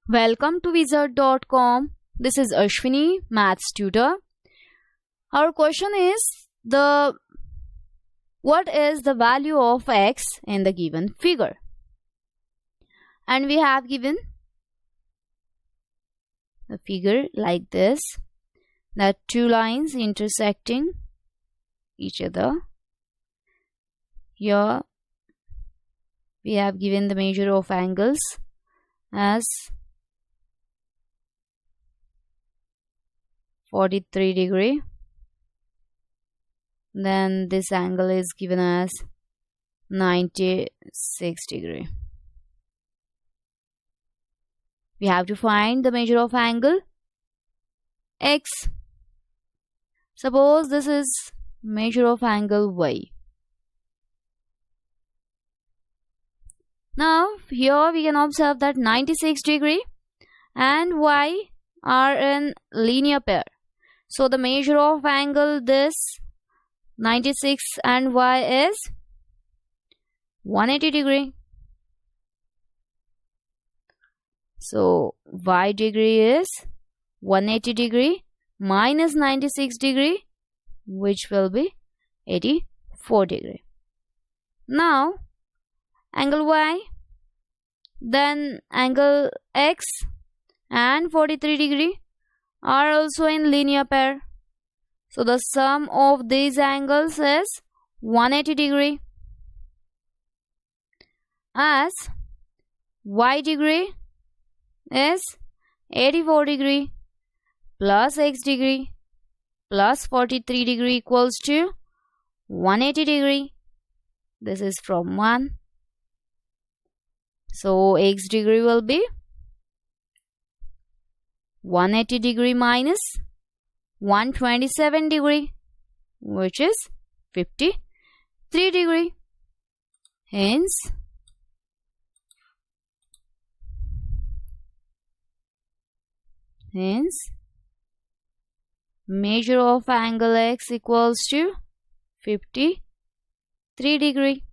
Welcome to wizard.com. This is Ashwini, maths tutor. Our question is what is the value of x in the given figure? And we have given the figure like this, that two lines intersecting each other. Here we have given the measure of angles as 43 degree. Then this angle is given as 96 degree. We have to find the measure of angle x. Suppose this is measure of angle y. Now here we can observe that 96 degree and y are in linear pair. So the measure of angle this 96 and y is 180 degree. So y degree is 180 degree minus 96 degree, which will be 84 degree. Now angle y, then angle x and 43 degree are also in linear pair. So the sum of these angles is 180 degree, as y degree is 84 degree plus x degree plus 43 degree equals to 180 degree. This is from 1. So x degree will be 180 degree minus 127 degree, which is 53 degree. Hence measure of angle x equals to 53 degree.